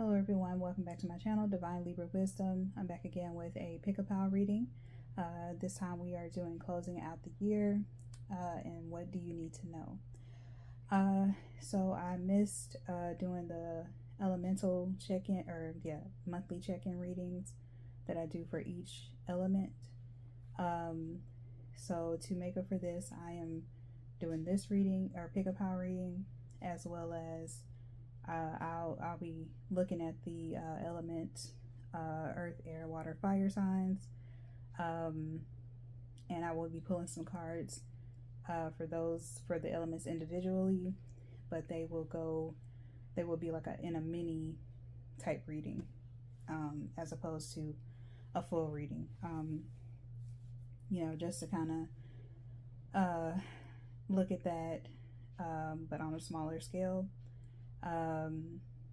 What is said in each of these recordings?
Hello everyone, welcome back to my channel, Divine Libra Wisdom. I'm back again with a pick-a-pile reading. This time we are doing closing out the year and what do you need to know. So I missed doing the elemental check-in, or monthly check-in readings that I do for each element. So to make up for this, I am doing this reading, or pick-a-pile reading, as well as I'll be looking at the element earth, air, water, fire signs, and I will be pulling some cards for the elements individually, but they will be like in a mini type reading, as opposed to a full reading, just to kind of look at that, but on a smaller scale.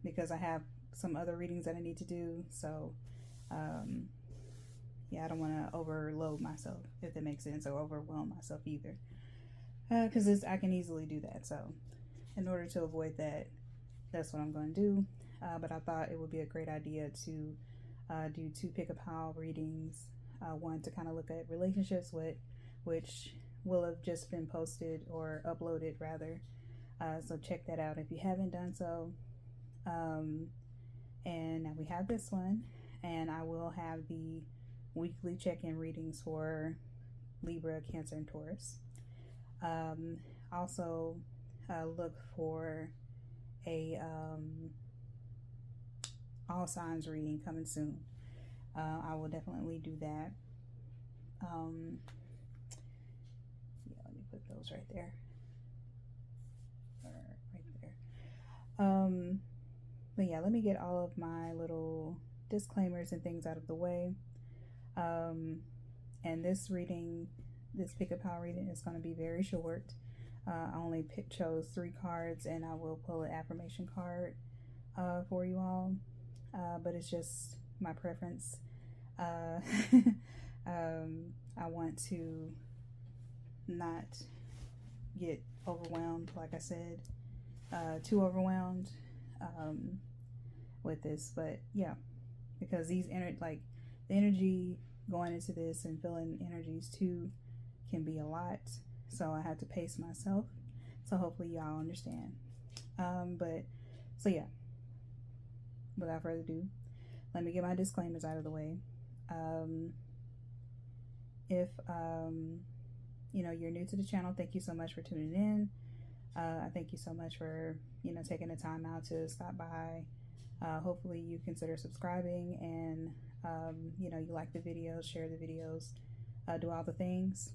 Because I have some other readings that I need to do, so I don't want to overload myself, if that makes sense, or overwhelm myself either, because I can easily do that. So in order to avoid that, that's what I'm going to do. But I thought it would be a great idea to do two pick-a-pile readings, one to kind of look at relationships, which will have just been posted or uploaded rather. So check that out if you haven't done so. And now we have this one, and I will have the weekly check-in readings for Libra, Cancer, and Taurus. Also look for a all signs reading coming soon. I will definitely do that. Let me put those right there. But yeah, let me get all of my little disclaimers and things out of the way. And this pick-a-pile reading is going to be very short. I only chose 3 cards, and I will pull an affirmation card for you all, but it's just my preference. I want to not get overwhelmed, like I said, too overwhelmed with this, but yeah, because the energy going into this and feeling energies too can be a lot, so I have to pace myself, so hopefully y'all understand. So yeah, without further ado, let me get my disclaimers out of the way. If you're new to the channel, thank you so much for tuning in. I thank you so much for taking the time out to stop by. Hopefully you consider subscribing, and you like the videos, share the videos, do all the things.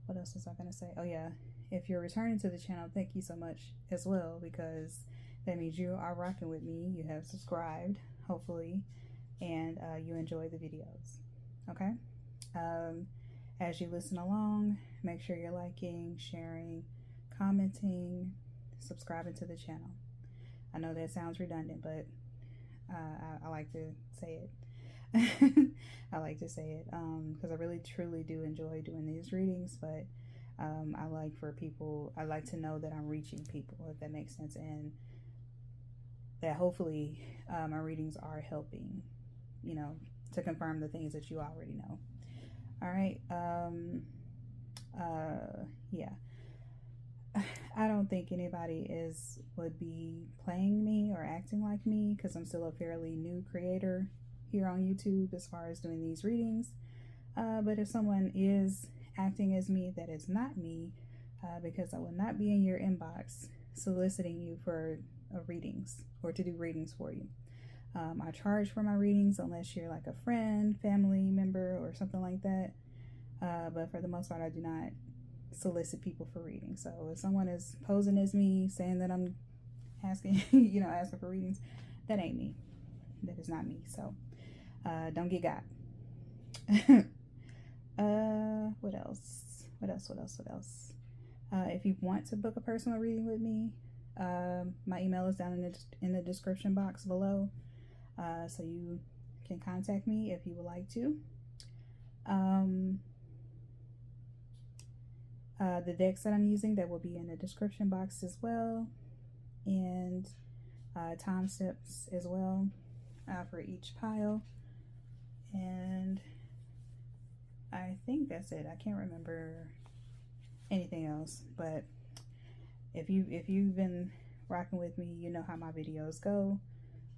What else was I gonna say? Oh yeah, if you're returning to the channel, thank you so much as well, because that means you are rocking with me. You have subscribed, hopefully, and you enjoy the videos. Okay. As you listen along, make sure you're liking, sharing, commenting, subscribing to the channel. I know that sounds redundant, but I like to say it. I like to say it because I really truly do enjoy doing these readings, but I like to know that I'm reaching people, if that makes sense, and that hopefully my readings are helping, to confirm the things that you already know. All right. Yeah. I don't think anybody would be playing me or acting like me, because I'm still a fairly new creator here on YouTube as far as doing these readings. But if someone is acting as me, that is not me, because I will not be in your inbox soliciting you for readings or to do readings for you. I charge for my readings unless you're like a friend, family member, or something like that. But for the most part, I do not solicit people for readings. So if someone is posing as me, saying that I'm asking, asking for readings, that ain't me. That is not me. So don't get got. What else? If you want to book a personal reading with me, my email is down in the description box below. So you can contact me if you would like to. The decks that I'm using, that will be in the description box as well. and time steps as well for each pile. And I think that's it. I can't remember anything else, but if you've been rocking with me, you know how my videos go.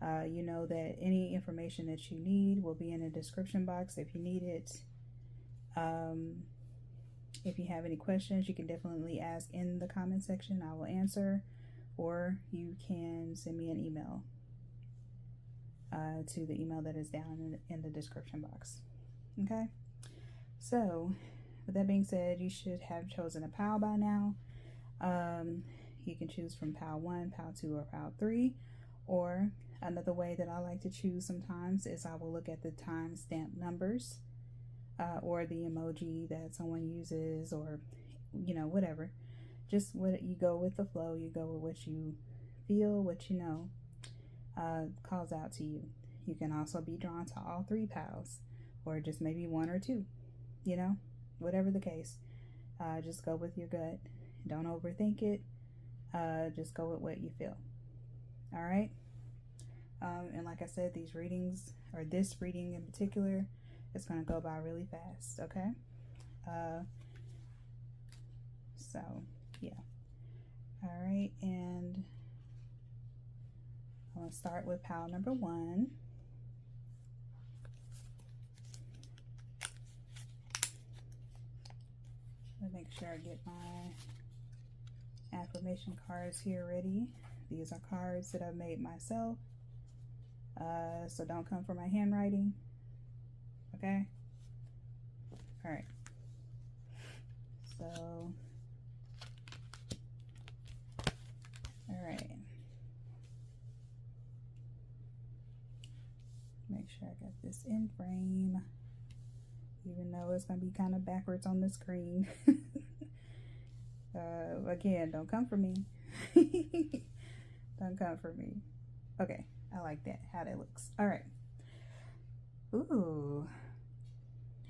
You know that any information that you need will be in the description box if you need it. If you have any questions, you can definitely ask in the comment section. I will answer, or you can send me an email to the email that is down in the description box. Okay, so with that being said, you should have chosen a pile by now. You can choose from pile 1, pile 2, or pile 3, or another way that I like to choose sometimes is I will look at the timestamp numbers or the emoji that someone uses, or you know, whatever. Just what you go with the flow, you go with what you feel, what you know calls out to you. You can also be drawn to all 3 piles, or just maybe 1 or 2, you know, whatever the case. Just go with your gut. Don't overthink it. Just go with what you feel. All right. And like I said, these readings, or this reading in particular, it's going to go by really fast. Okay. So yeah. All right. And I'm going to start with pile number 1. Let me make sure I get my affirmation cards here ready. These are cards that I've made myself, so don't come for my handwriting. Okay. All right. So, all right. Make sure I got this in frame, even though it's gonna be kind of backwards on the screen. Again, don't come for me. Don't come for me. Okay, I like that, how that looks. All right. Ooh.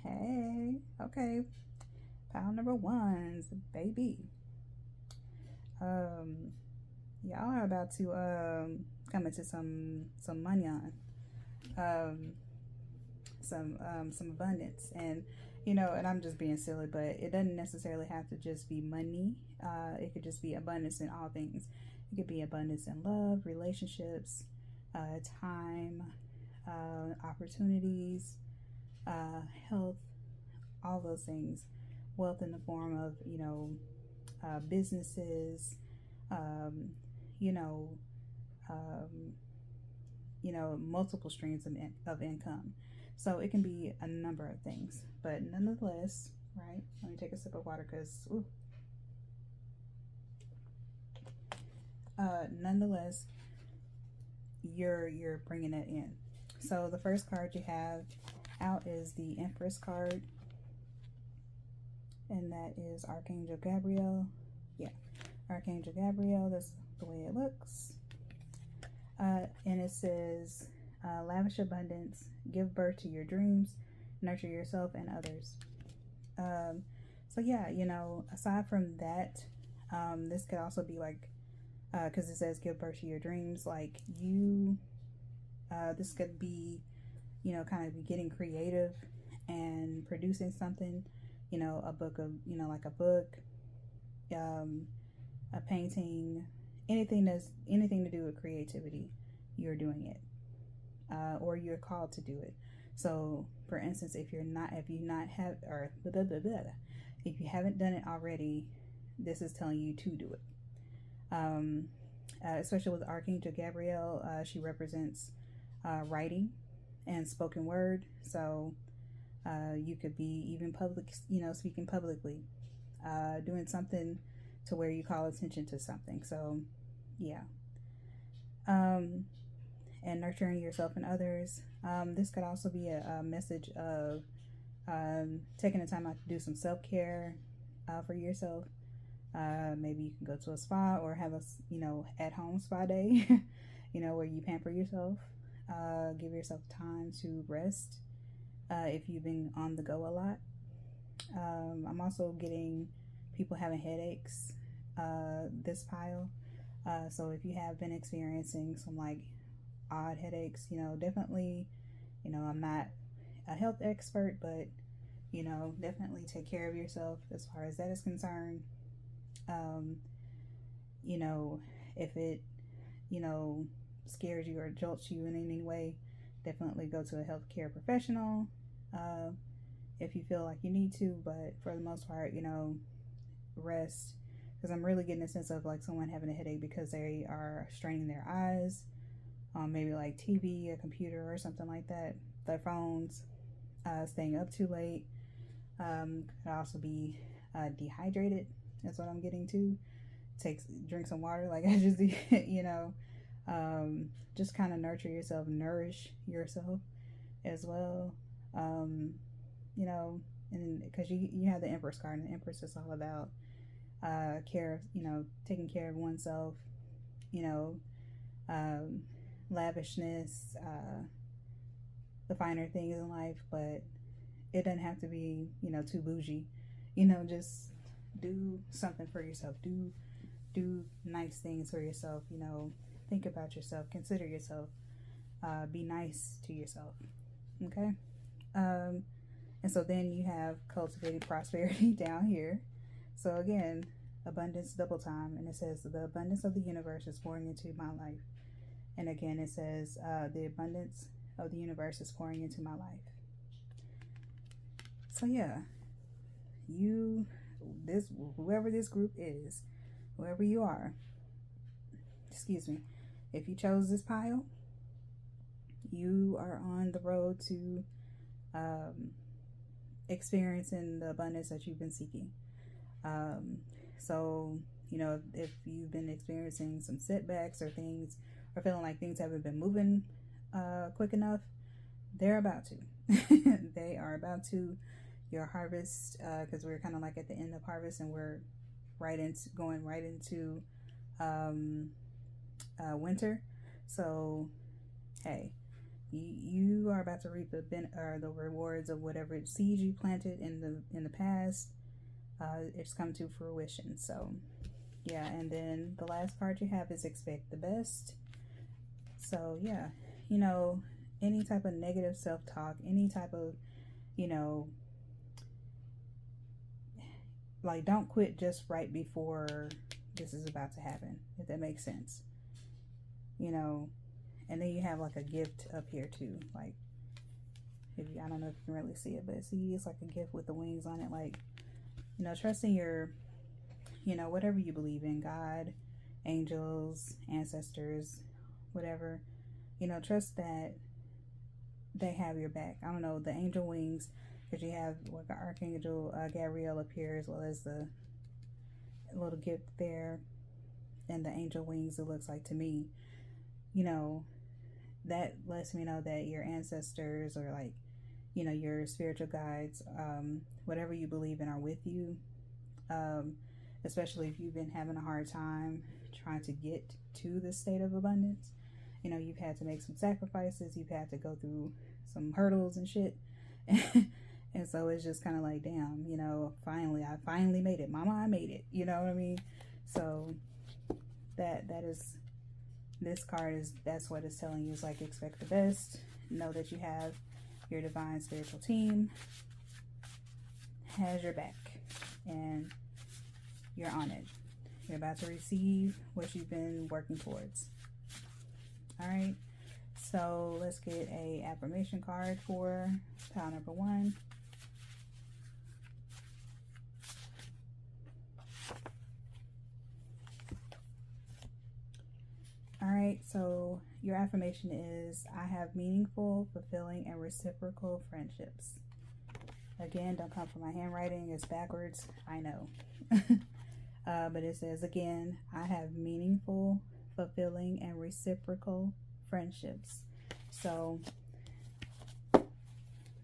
Hey, okay. Pile number 1's baby. Y'all are about to come into some money on some abundance, and you know, and I'm just being silly, but it doesn't necessarily have to just be money. It could just be abundance in all things. It could be abundance in love, relationships, time, opportunities, health, all those things. Wealth in the form of, you know, businesses, you know, multiple streams of income. So it can be a number of things, but nonetheless, right? Let me take a sip of water, because nonetheless, you're bringing it in. So the first card you have out is the Empress card, and that is Archangel Gabriel. Yeah, Archangel Gabriel. That's the way it looks. And it says, lavish abundance, give birth to your dreams, nurture yourself and others. So yeah, you know, aside from that, this could also be like, because it says give birth to your dreams, like you, this could be, you know, kind of getting creative and producing something, you know, a book of, you know, like a book, a painting, anything to do with creativity, you're doing it, or you're called to do it. So for instance, if you haven't done it already, this is telling you to do it. Especially with Archangel Gabriel, she represents writing and spoken word. So you could be even public, you know, speaking publicly, doing something to where you call attention to something. So yeah. And nurturing yourself and others. This could also be a message of taking the time out to do some self-care for yourself. Maybe you can go to a spa or have a, you know, at-home spa day, you know, where you pamper yourself, give yourself time to rest if you've been on the go a lot. I'm also getting people having headaches, this pile. So if you have been experiencing some like odd headaches, definitely, I'm not a health expert, but definitely take care of yourself as far as that is concerned. If it scares you or jolts you in any way, definitely go to a healthcare professional if you feel like you need to. But for the most part, rest, because I'm really getting a sense of like someone having a headache because they are straining their eyes on maybe like TV, a computer, or something like that, their phones, staying up too late. Could also be dehydrated. That's what I'm getting to. Drink some water, like I just did, just kind of nourish yourself as well. And because you have the Empress card, and the Empress is all about taking care of oneself, lavishness, the finer things in life, but it doesn't have to be, too bougie. Just do something for yourself. Do nice things for yourself. Think about yourself. Consider yourself. Be nice to yourself. Okay. And so then you have cultivated prosperity down here. So again, abundance double time, and it says the abundance of the universe is pouring into my life. And again, it says the abundance of the universe is pouring into my life. So yeah, whoever this group is, whoever you are, excuse me, if you chose this pile, you are on the road to experiencing the abundance that you've been seeking. So, if you've been experiencing some setbacks or things, or feeling like things haven't been moving quick enough, they're about to. They are about to. Your harvest, because we're kind of like at the end of harvest, and we're going right into winter. So, hey, you are about to reap the rewards of whatever seeds you planted in the past. It's come to fruition. So, yeah. And then the last card you have is expect the best. So, yeah, any type of negative self-talk, any type of, like, don't quit just right before this is about to happen, if that makes sense. And then you have like a gift up here too. Like, I don't know if you can really see it, but see, it's like a gift with the wings on it. Like, trusting your, whatever you believe in, God, angels, ancestors, whatever, trust that they have your back. I don't know, the angel wings, because you have like an Archangel Gabriel up here, as well as the little gift there, and the angel wings, it looks like to me. That lets me know that your ancestors, or like, your spiritual guides, whatever you believe in, are with you. Especially if you've been having a hard time trying to get to the state of abundance. You've had to make some sacrifices, you've had to go through some hurdles and shit. And so it's just kind of like, damn, I finally made it. Mama, I made it. You know what I mean? So this card that's what it's telling you. Is like, expect the best. Know that you have your divine spiritual team has your back, and you're on it. You're about to receive what you've been working towards. All right. So let's get a affirmation card for pile number 1. All right, so your affirmation is, I have meaningful, fulfilling, and reciprocal friendships. Again, don't come for my handwriting. It's backwards. I know. But it says, again, I have meaningful, fulfilling, and reciprocal friendships. So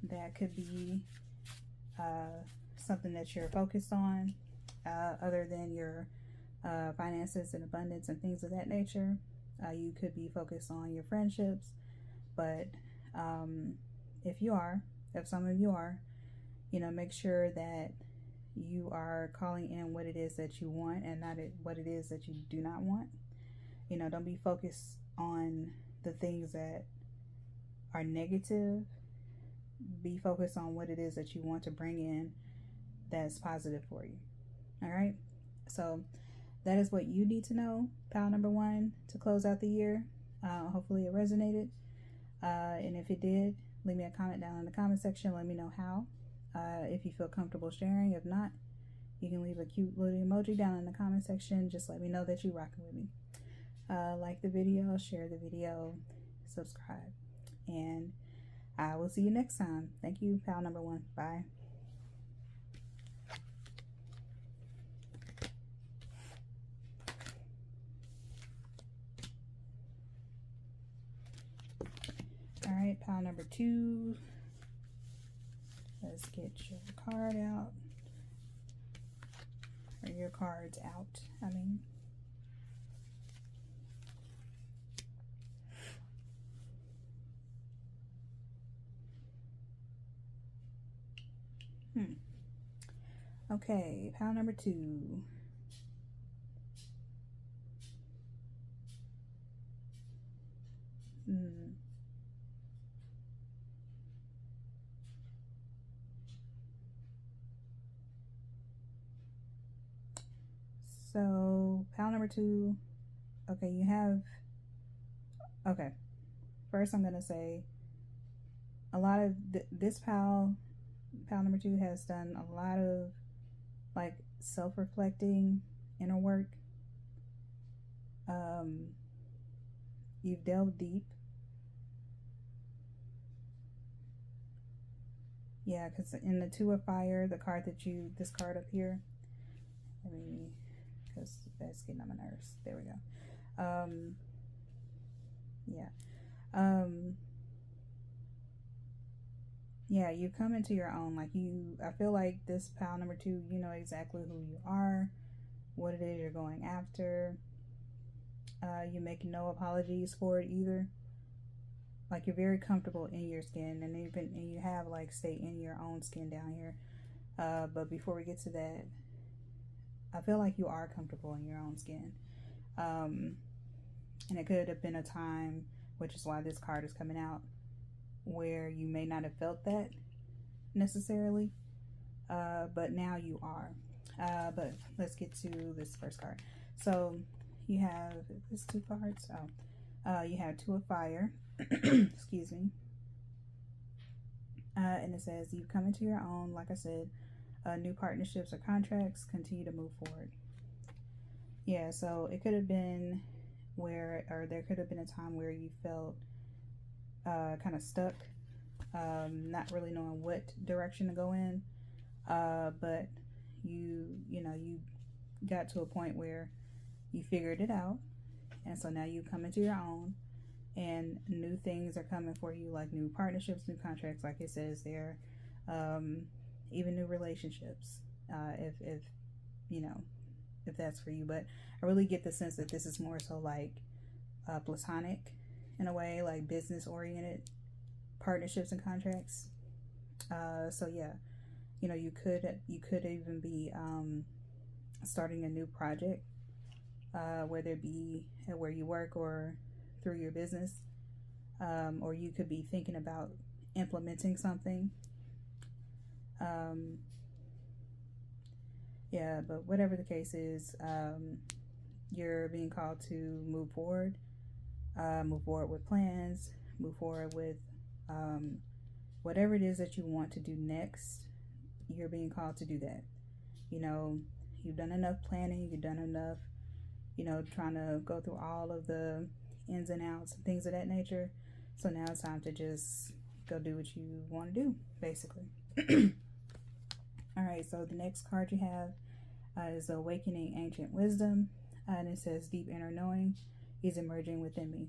that could be something that you're focused on, other than your finances and abundance and things of that nature. You could be focused on your friendships, but if some of you are, make sure that you are calling in what it is that you want, and not what it is that you do not want. You know, don't be focused on the things that are negative. Be focused on what it is that you want to bring in that's positive for you. All right. So that is what you need to know, pal number one, to close out the year. Hopefully it resonated. And if it did, leave me a comment down in the comment section. Let me know how. If you feel comfortable sharing. If not, you can leave a cute little emoji down in the comment section. Just let me know that you're rocking with me. Like the video, share the video, subscribe. And I will see you next time. Thank you, pal number one. Bye. All right, pile number two. Let's get your card out. Or your cards out, I mean. Okay, pile number two. So, pile number two. Okay, you have. Okay, first I'm gonna say a lot of this pile number two has done a lot of like self-reflecting inner work. You've delved deep. Yeah, because in the Two of Fire, the card that this card up here, because that's getting on my nerves. There we go. Yeah, you come into your own. Like I feel like this pile number two, you know exactly who you are, what it is you're going after. You make no apologies for it either. Like you're very comfortable in your skin, and you have like stay in your own skin down here. But before we get to that, I feel like you are comfortable in your own skin. And it could have been a time, which is why this card is coming out, where you may not have felt that necessarily, but now you are. But let's get to this first card. So you have these two cards. You have Two of Fire. Excuse me. And it says you come into your own. Like I said, new partnerships or contracts continue to move forward. Yeah, so it could have been there could have been a time where you felt kind of stuck, not really knowing what direction to go in, but you got to a point where you figured it out, and so now you come into your own, and new things are coming for you, like new partnerships, new contracts, like it says there, even new relationships, if that's for you. But I really get the sense that this is more so like platonic in a way, like business oriented partnerships and contracts. So yeah, you could even be starting a new project, whether it be at where you work or through your business, or you could be thinking about implementing something. Yeah, but whatever the case is, you're being called to move forward with plans, move forward with whatever it is that you want to do next. You're being called to do that. You've done enough planning, you've done enough, trying to go through all of the ins and outs and things of that nature. So now it's time to just go do what you want to do, basically. All right, so the next card you have is Awakening Ancient Wisdom, and it says deep inner knowing is emerging within me.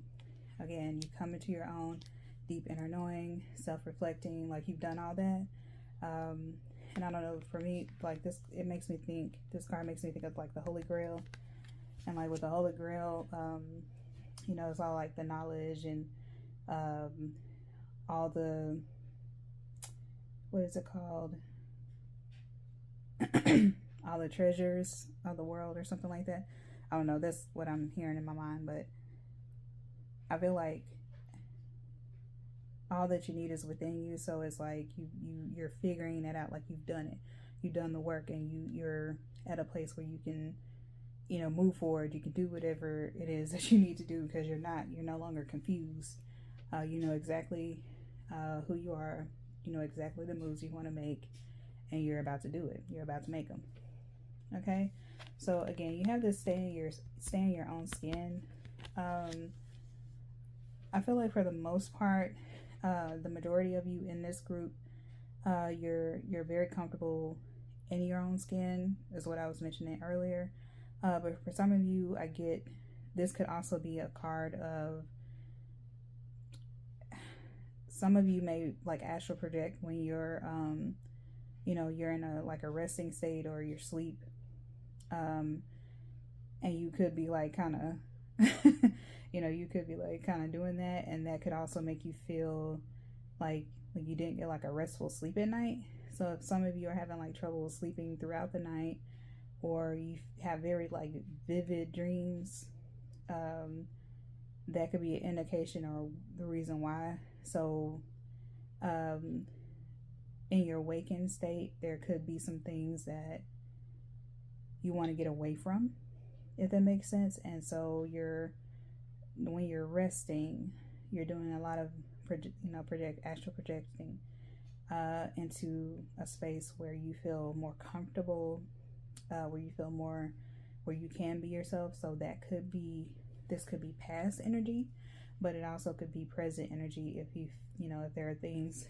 Again, you come into your own deep inner knowing, self-reflecting, like you've done all that. And I don't know, for me, like this card makes me think of like the Holy Grail. And like with the Holy Grail, it's all like the knowledge and all the, what is it called? All the treasures of the world or something like that. I don't know, that's what I'm hearing in my mind, but I feel like all that you need is within you. So it's like you're figuring it out, like you've done it, you've done the work, and you're at a place where you can, you know, move forward. You can do whatever it is that you need to do, because you're no longer confused. You know exactly who you are. You know exactly the moves you want to make, and you're about to do it. You're about to make them. Okay. So again, you have this stay in your own skin. I feel like for the most part, the majority of you in this group, you're very comfortable in your own skin, is what I was mentioning earlier. But for some of you, I get this could also be a card of, some of you may like astral project when you're you know, you're in a resting state, or you're asleep, and you could be like kind of you know, you could be like kind of doing that, and that could also make you feel like you didn't get like a restful sleep at night. So if some of you are having like trouble sleeping throughout the night, or you have very like vivid dreams, that could be an indication or the reason why. So in your waking state, there could be some things that you want to get away from, if that makes sense. And so when you're resting, you're doing a lot of astral projecting into a space where you feel more comfortable, where you feel more, where you can be yourself. So this could be past energy, but it also could be present energy if if there are things,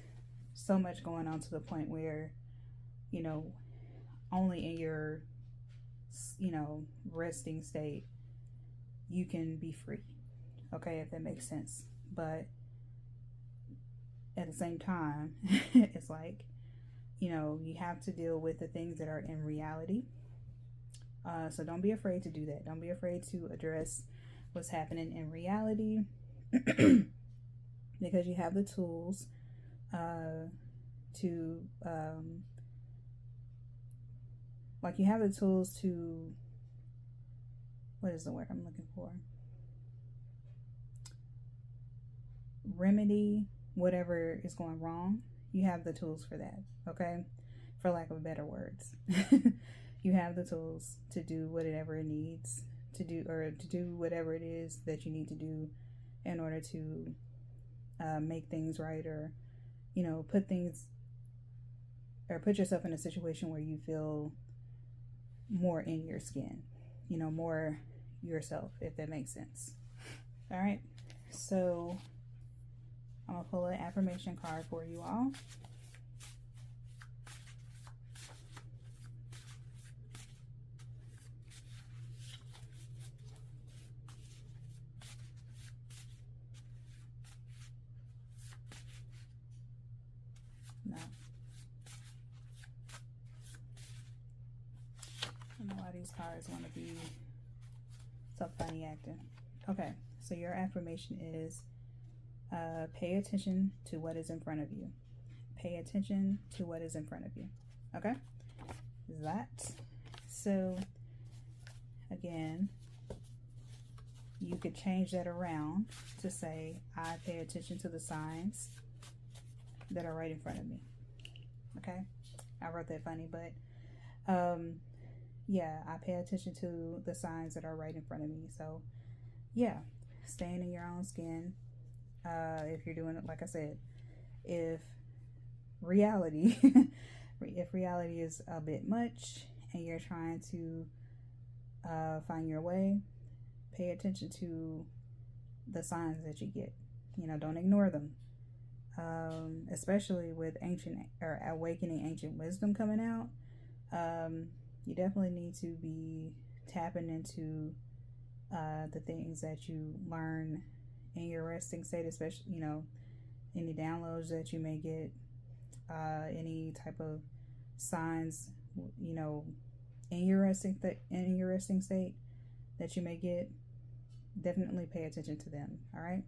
so much going on to the point where, you know, only in your, resting state, you can be free. Okay, if that makes sense. But at the same time, it's like, you have to deal with the things that are in reality. So don't be afraid to do that. Don't be afraid to address what's happening in reality, because you have the tools to what is the word I'm looking for? Remedy whatever is going wrong. You have the tools for that, okay? For lack of better words. You have the tools to do whatever it needs to do, or to do whatever it is that you need to do in order to make things right, or put yourself in a situation where you feel more in your skin, more yourself, if that makes sense. All right, so I'm gonna pull an affirmation card for you all. No. I don't know why these cards want to be so funny acting. Okay, so your affirmation is pay attention to what is in front of you. Pay attention to what is in front of you. Okay? That. So, again, you could change that around to say, I pay attention to the signs that are right in front of me. Okay? I wrote that funny, but yeah, I pay attention to the signs that are right in front of me. So, yeah, staying in your own skin. If you're doing it, like I said, if reality is a bit much and you're trying to find your way, pay attention to the signs that you get. Don't ignore them. Especially with awakening ancient wisdom coming out, you definitely need to be tapping into the things that you learn in your resting state, especially any downloads that you may get, any type of signs in your resting state that you may get. Definitely pay attention to them. All right,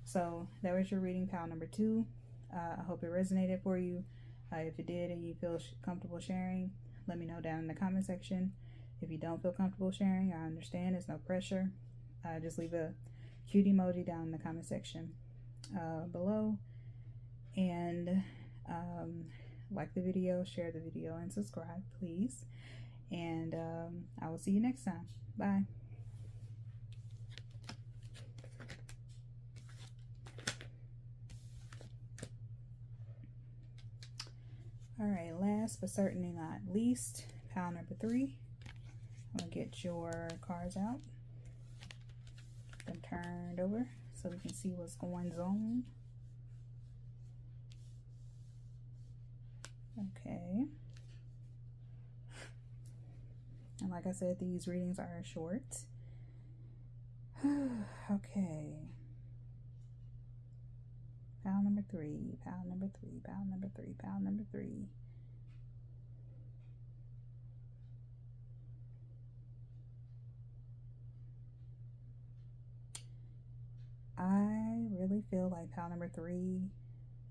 so that was your reading, pile number 2. I hope it resonated for you. If it did and you feel comfortable sharing, let me know down in the comment section. If you don't feel comfortable sharing, I understand. There's no pressure. Just leave a cute emoji down in the comment section below. And like the video, share the video, and subscribe, please. And I will see you next time. Bye. Alright, last but certainly not least, pile number 3. I'm going to get your cards out. Them turned over so we can see what's going on. Okay. And like I said, these readings are short. Okay. Pile number 3, pile number 3, pile number 3, pile number 3. I really feel like pile number 3,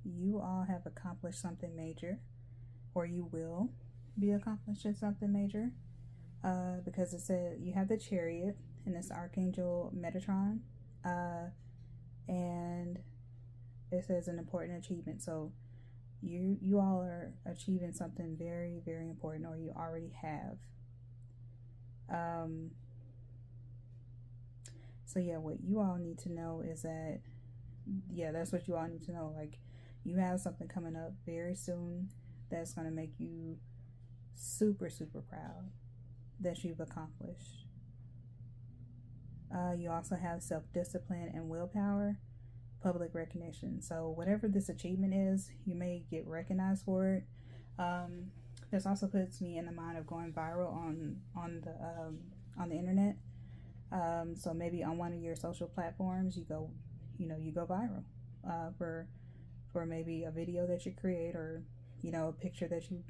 you all have accomplished something major, or you will be accomplishing something major, because it said you have the Chariot and this Archangel Metatron, and it says an important achievement. So you all are achieving something very, very important, or you already have. So yeah, what you all need to know is that, yeah, that's what you all need to know. Like, you have something coming up very soon that's going to make you super, super proud that you've accomplished. You also have self-discipline and willpower, public recognition. So whatever this achievement is, you may get recognized for it. This also puts me in the mind of going viral on the internet. So maybe on one of your social platforms, you go viral for maybe a video that you create, or a picture that you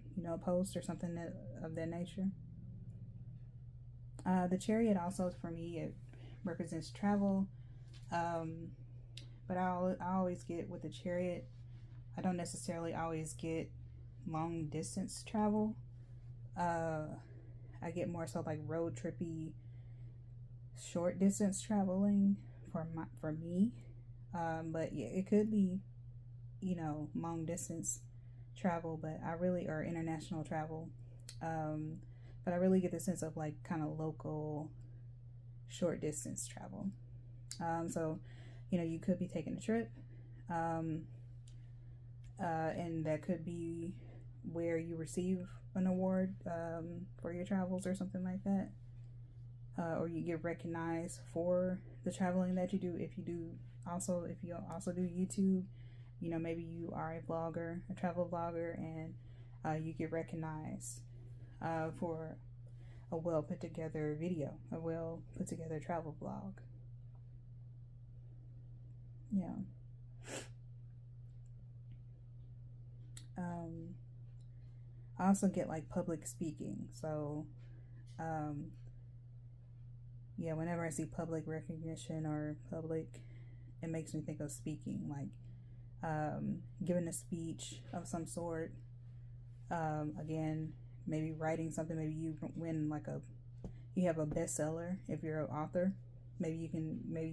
post, or something of that nature. The Chariot also, for me, it represents travel. But I always get with the Chariot, I don't necessarily always get long distance travel. I get more so like road trippy, short distance traveling for me. But yeah, it could be long distance travel, but or international travel. But I really get the sense of like kind of local short distance travel. So you could be taking a trip, and that could be where you receive an award for your travels or something like that, or you get recognized for the traveling that you do. If you also do YouTube, maybe you are a vlogger, a travel vlogger, and you get recognized for a well put together video, a well put together travel vlog. Yeah. I also get like public speaking. So yeah, whenever I see public recognition or public, it makes me think of speaking, like giving a speech of some sort. Again, maybe writing something. Maybe you win you have a bestseller if you're an author. Maybe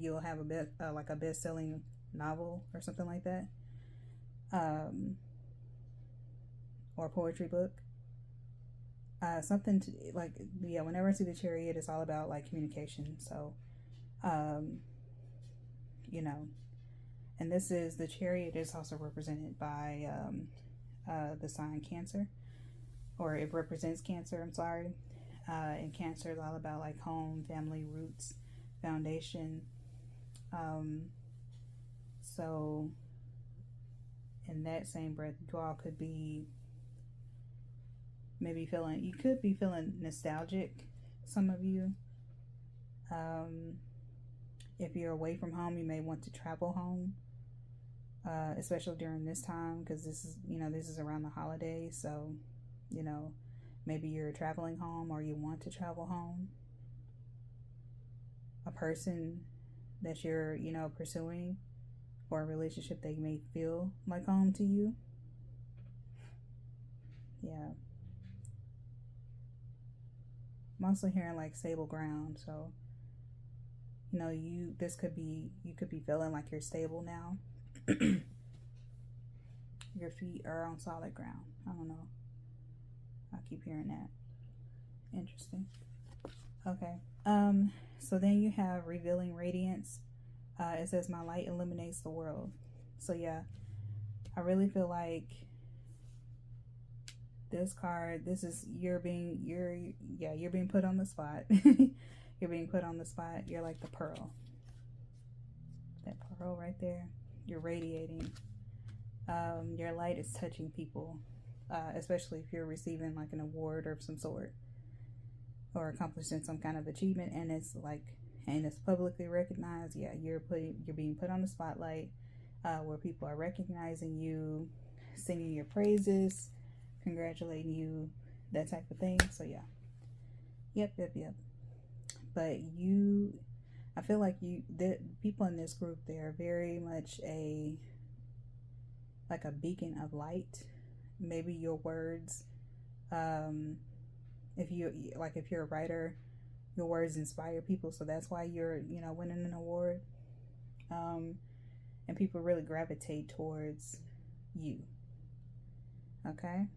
you'll have a best-selling novel or something like that, or a poetry book. Something to whenever I see the Chariot, it's all about like communication. So, and the Chariot is also represented by the sign Cancer, or it represents Cancer. I'm sorry. And Cancer is all about like home, family, roots, foundation. So in that same breath, you all could be feeling nostalgic, some of you. If you're away from home, you may want to travel home, especially during this time, because this is around the holidays. So maybe you're traveling home, or you want to travel home. A person that you're pursuing, or a relationship that may feel like home to you. Yeah. I'm also hearing like stable ground. So, you know, you could be feeling like you're stable now. Your feet are on solid ground. I don't know. I keep hearing that. Interesting. Okay. So then you have revealing radiance. It says my light illuminates the world. So yeah, I really feel like this card, this is you're being put on the spot. You're being put on the spot. You're like the pearl. That pearl right there. You're radiating. Your light is touching people, especially if you're receiving like an award of some sort, or accomplishing some kind of achievement, and it's publicly recognized. Yeah, you're being put on the spotlight, where people are recognizing you, singing your praises, congratulating you, that type of thing. So yeah, yep. But I feel like the people in this group, they are very much like a beacon of light. Maybe your words, if you're a writer, your words inspire people, so that's why you're winning an award. And people really gravitate towards you. Okay,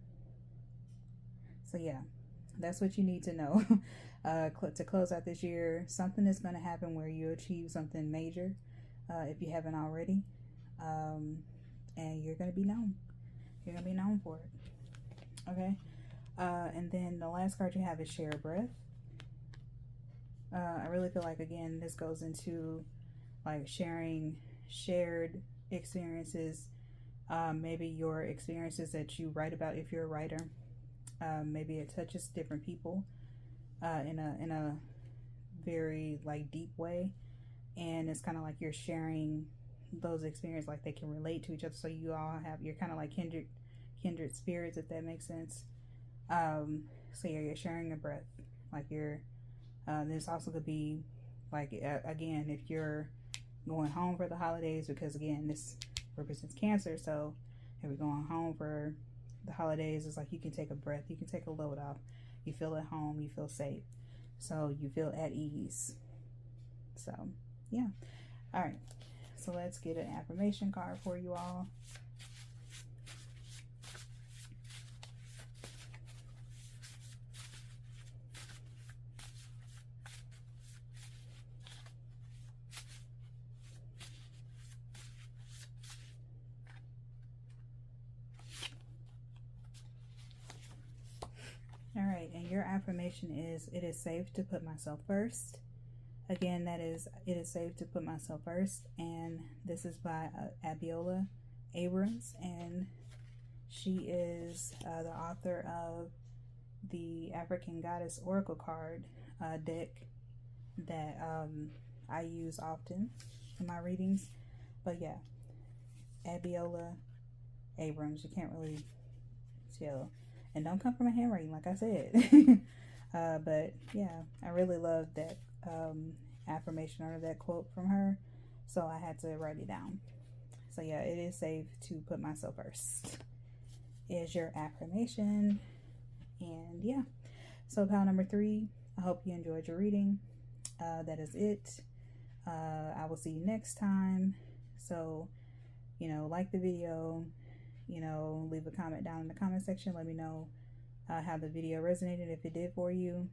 so yeah, that's what you need to know. To close out this year, something is going to happen where you achieve something major, if you haven't already, and you're going to be known. You're going to be known for it. Okay. And then the last card you have is Share a Breath. I really feel like, again, this goes into like shared experiences. Maybe your experiences that you write about if you're a writer. Maybe it touches different people in a very like deep way, and it's kind of like you're sharing those experiences, like they can relate to each other. So you're kind of like kindred spirits, if that makes sense. So yeah, you're sharing a breath. Like this also could be like, again, if you're going home for the holidays, because again, this represents Cancer. So if you're going home for the holidays, it's like you can take a breath, you can take a load off. You feel at home, you feel safe, so you feel at ease. So yeah. All right, so let's get an affirmation card for you all. All right, and your affirmation is, it is safe to put myself first. Again, that is, it is safe to put myself first. And this is by Abiola Abrams, and she is the author of the African Goddess Oracle card deck that I use often in my readings. But yeah, Abiola Abrams, you can't really tell. And don't come from a handwriting, like I said. But yeah, I really love that affirmation or that quote from her, so I had to write it down. So yeah, it is safe to put myself first is your affirmation. And yeah, so pile number 3, I hope you enjoyed your reading. That is it. I will see you next time. So like the video, leave a comment down in the comment section. Let me know how the video resonated, if it did for you.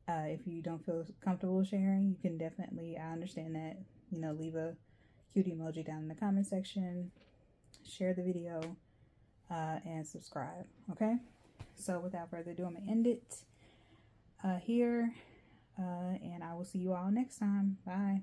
If you don't feel comfortable sharing, you can definitely, I understand that, leave a cute emoji down in the comment section, share the video, and subscribe. Okay, so without further ado, I'm gonna end it here, and I will see you all next time. Bye.